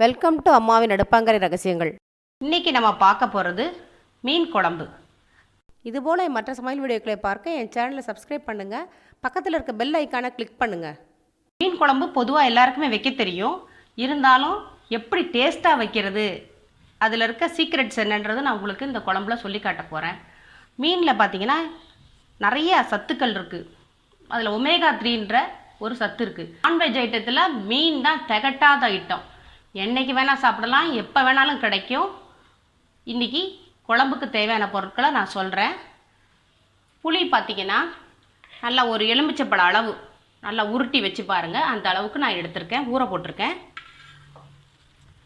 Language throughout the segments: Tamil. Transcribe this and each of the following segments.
வெல்கம் டு அம்மாவின் அடுப்பாங்கரை ரகசியங்கள். இன்றைக்கி நம்ம பார்க்க போகிறது மீன் குழம்பு. இதுபோல் மற்ற சமையல் வீடியோக்களை பார்க்க என் சேனலை சப்ஸ்கிரைப் பண்ணுங்கள். பக்கத்தில் இருக்க பெல் ஐக்கானை கிளிக் பண்ணுங்கள். மீன் குழம்பு பொதுவாக எல்லாருக்குமே வைக்க தெரியும். இருந்தாலும் எப்படி டேஸ்ட்டாக வைக்கிறது, அதில் இருக்க சீக்ரெட்ஸ் என்னன்றது நான் உங்களுக்கு இந்த குழம்புல சொல்லி காட்ட போகிறேன். மீனில் பார்த்திங்கன்னா நிறைய சத்துக்கள் இருக்குது. அதில் ஒமேகா 3ன்ற ஒரு சத்து இருக்குது. நான்வெஜ் ஐட்டத்தில் மீன் தான் திகட்டாத ஐட்டம். என்றைக்கு வேணால் சாப்பிடலாம், எப்போ வேணாலும் கிடைக்கும். இன்றைக்கி குழம்புக்கு தேவையான பொருட்களை நான் சொல்கிறேன். புளி பார்த்திங்கன்னா நல்லா ஒரு எலுமிச்சப்பழ அளவு நல்லா உருட்டி வச்சு பாருங்கள். அந்த அளவுக்கு நான் எடுத்திருக்கேன், ஊற போட்டிருக்கேன்.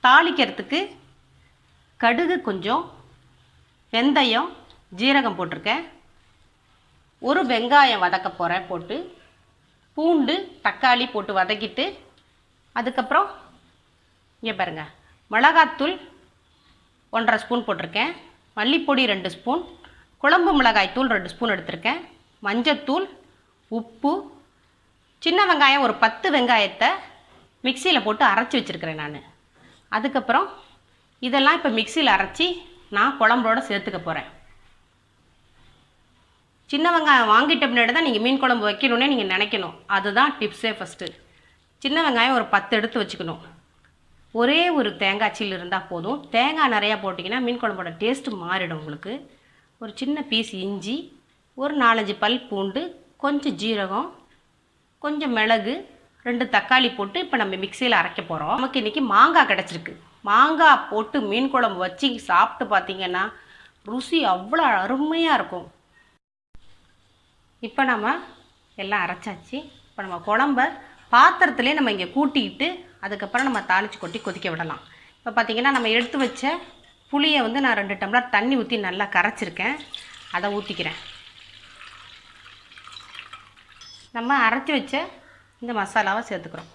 தாளிக்கிறதுக்கு கடுகு கொஞ்சம், வெந்தயம், ஜீரகம் போட்டிருக்கேன். ஒரு வெங்காயம் வதக்க போகிறேன் போட்டு, பூண்டு தக்காளி போட்டு வதக்கிட்டு, அதுக்கப்புறம் இங்கே பாருங்கள், மிளகாத்தூள் 1.5 ஸ்பூன் போட்டிருக்கேன், மல்லிப்பொடி 2 ஸ்பூன், குழம்பு மிளகாய் தூள் 2 ஸ்பூன் எடுத்திருக்கேன், மஞ்சத்தூள், உப்பு, சின்ன வெங்காயம் ஒரு 10 வெங்காயத்தை மிக்சியில் போட்டு அரைச்சி வச்சுருக்கிறேன் நான். அதுக்கப்புறம் இதெல்லாம் இப்போ மிக்சியில் அரைச்சி நான் குழம்போடு சேர்த்துக்க போகிறேன். சின்ன வெங்காயம் வாங்கிட்ட பின்னாடி தான் நீங்கள் மீன் குழம்பு வைக்கணுன்னே நீங்கள் நினைக்கணும். அதுதான் டிப்ஸே. ஃபஸ்ட்டு சின்ன வெங்காயம் ஒரு 10 எடுத்து வச்சுக்கணும். ஒரே ஒரு தேங்காய் சீல் இருந்தால் போதும். தேங்காய் நிறையா போட்டிங்கன்னா மீன் குழம்போட டேஸ்ட்டு மாறிடும் உங்களுக்கு. ஒரு சின்ன பீஸ் இஞ்சி, ஒரு 4-5 பல் பூண்டு, கொஞ்சம் ஜீரகம், கொஞ்சம் மிளகு, 2 தக்காளி போட்டு இப்போ நம்ம மிக்சியில் அரைக்க போகிறோம். நமக்கு இன்றைக்கி மாங்காய் கிடச்சிருக்கு. மாங்காய் போட்டு மீன் குழம்பு வச்சு சாப்பிட்டு பார்த்திங்கன்னா ருசி அவ்வளோ அருமையாக இருக்கும். இப்போ நம்ம எல்லாம் அரைச்சாச்சு. இப்போ நம்ம குழம்ப பாத்திரத்துலேயே நம்ம இங்கே கூட்டிக்கிட்டு அதுக்கப்புறம் நம்ம தாளித்து கொட்டி கொதிக்க விடலாம். இப்போ பார்த்திங்கன்னா நம்ம எடுத்து வச்ச புளியை வந்து நான் 2 டம்ளர் தண்ணி ஊற்றி நல்லா கரைச்சிருக்கேன். அதை ஊற்றிக்கிறேன். நம்ம அரைச்சி வச்ச இந்த மசாலாவை சேர்த்துக்கிறோம்.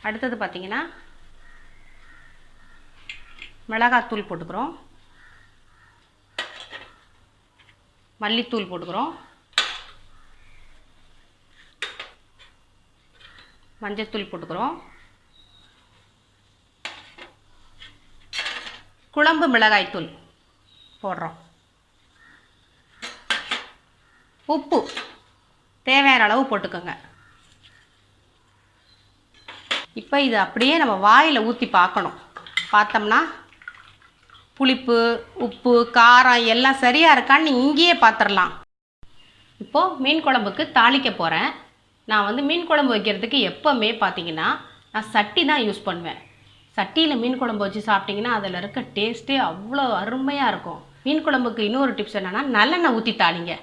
அடுத்தது பார்த்திங்கன்னா மிளகாத்தூள் போட்டுக்கிறோம், மல்லித்தூள் போட்டுக்கிறோம், மஞ்சத்தூள் போட்டுக்கிறோம், குழம்பு மிளகாய் தூள் போடுறோம், உப்பு தேவையான அளவு போட்டுக்கோங்க. இப்போ இது அப்படியே நம்ம வாயில் ஊற்றி பார்க்கணும். பார்த்தோம்னா புளிப்பு, உப்பு, காரம் எல்லாம் சரியாக இருக்கான்னு இங்கேயே பார்த்துடலாம். இப்போது மீன் குழம்புக்கு தாளிக்க போகிறேன். நான் வந்து மீன் குழம்பு வைக்கிறதுக்கு எப்போவுமே பார்த்திங்கன்னா நான் சட்டி தான் யூஸ் பண்ணுவேன். சட்டியில் மீன் குழம்பு வச்சு சாப்பிட்டிங்கன்னா அதில் இருக்க டேஸ்ட்டே அவ்வளோ அருமையாக இருக்கும். மீன் குழம்புக்கு இன்னொரு டிப்ஸ் என்னென்னா நல்லெண்ணெய் ஊற்றி தாளிங்க.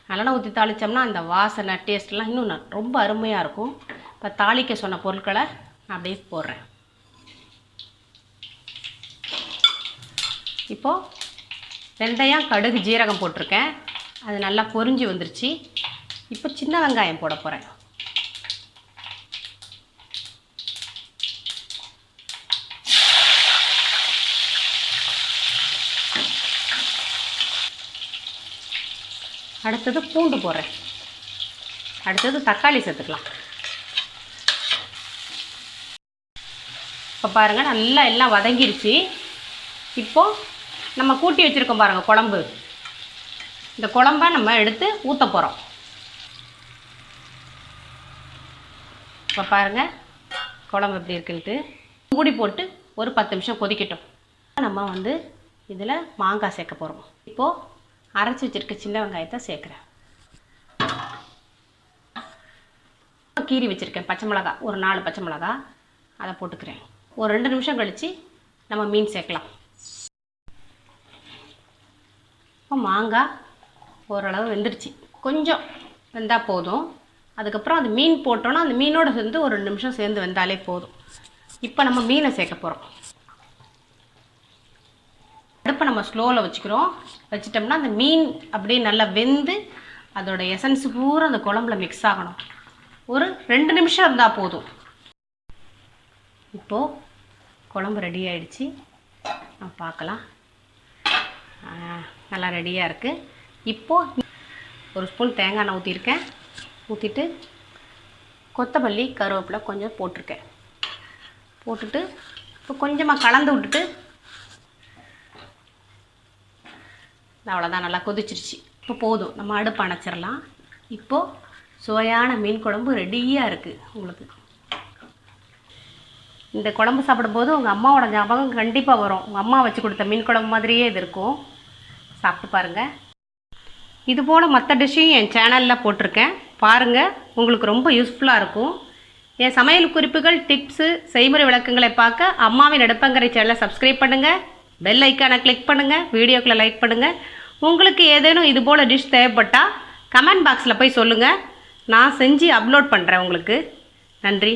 நல்லெண்ணெய் ஊற்றி தாளித்தோம்னா அந்த வாசனை டேஸ்ட்லாம் இன்னும் ரொம்ப அருமையாக இருக்கும். இப்போ தாளிக்க சொன்ன பொருட்களை நான் அப்படியே போடுறேன். இப்போது வெந்தயம், கடுகு, ஜீரகம் போட்டிருக்கேன். அது நல்லா பொரிஞ்சு வந்துருச்சு. இப்போ சின்ன வெங்காயம் போட போகிறேன். அடுத்தது பூண்டு போடுறேன். அடுத்தது தக்காளி சேர்த்துக்கலாம். இப்போ பாருங்கள் நல்லா எல்லாம் வதங்கிருச்சு. இப்போது நம்ம கூட்டி வச்சுருக்கோம் பாருங்கள் குழம்பு. இந்த குழம்ப நம்ம எடுத்து ஊற்ற போகிறோம். இப்போ பாருங்கள் குழம்பு எப்படி இருக்குன்ட்டு. மூடி போட்டு ஒரு 10 நிமிஷம் கொதிக்கட்டும். நம்ம வந்து இதில் மாங்காய் சேர்க்க போகிறோம். இப்போது அரைச்சி வச்சுருக்க சின்ன வெங்காயத்தை சேர்க்குறேன். கீரி வச்சுருக்கேன் பச்சை மிளகா, ஒரு 4 பச்சை மிளகா, அதை போட்டுக்கிறேன். ஒரு 2 நிமிஷம் கழித்து நம்ம மீன் சேர்க்கலாம். இப்போ மாங்காய் ஓரளவு வெந்துருச்சு. கொஞ்சம் வெந்தால் போதும். அதுக்கப்புறம் அந்த மீன் போட்டோன்னா அந்த மீனோடு சேர்ந்து ஒரு 2 நிமிஷம் சேர்ந்து வெந்தாலே போதும். இப்போ நம்ம மீனை சேர்க்க போகிறோம். அடுப்பை நம்ம ஸ்லோவில் வச்சுக்கிறோம். வச்சிட்டோம்னா அந்த மீன் அப்படியே நல்லா வெந்து அதோட எசன்ஸ் பூரா அந்த குழம்புல மிக்ஸ் ஆகணும். ஒரு 2 நிமிஷம் இருந்தால் போதும். இப்போது குழம்பு ரெடி ஆகிடுச்சு. நம்ம பார்க்கலாம். நல்லா ரெடியாக இருக்குது. இப்போது ஒரு ஸ்பூன் தேங்காய் எண்ணெய் ஊற்றிருக்கேன். ஊற்றிட்டு கொத்தமல்லி கருவேப்பிலை கொஞ்சம் போட்டிருக்கேன். போட்டுட்டு இப்போ கொஞ்சமாக கலந்து விட்டுட்டு அவ்வளோதான், நல்லா கொதிச்சிருச்சு. இப்போ போதும், நம்ம அடுப்பு அணைச்சிடலாம். இப்போது சுவையான மீன் குழம்பு ரெடியாக இருக்குது உங்களுக்கு. இந்த குழம்பு சாப்பிடும்போது உங்கள் அம்மாவோட ஞாபகம் கண்டிப்பாக வரும். உங்கள் அம்மா வச்சு கொடுத்த மீன் குழம்பு மாதிரியே இது இருக்கும். சாப்பிட்டு பாருங்கள். இது போல் மற்ற டிஷ்ஷையும் என் சேனலில் போட்டிருக்கேன், பாருங்கள். உங்களுக்கு ரொம்ப யூஸ்ஃபுல்லாக இருக்கும். என் சமையல் குறிப்புகள், டிப்ஸு, செய்முறை விளக்கங்களை பார்க்க அம்மாவின் அடுப்பங்கரை சேனலை சப்ஸ்கிரைப் பண்ணுங்கள். பெல் ஐக்கானை கிளிக் பண்ணுங்கள். வீடியோக்களை லைக் பண்ணுங்கள். உங்களுக்கு ஏதேனும் இது போல் டிஷ் தேவைப்பட்டால் கமெண்ட் பாக்ஸில் போய் சொல்லுங்கள். நான் செஞ்சு அப்லோட் பண்ணுறேன் உங்களுக்கு. நன்றி.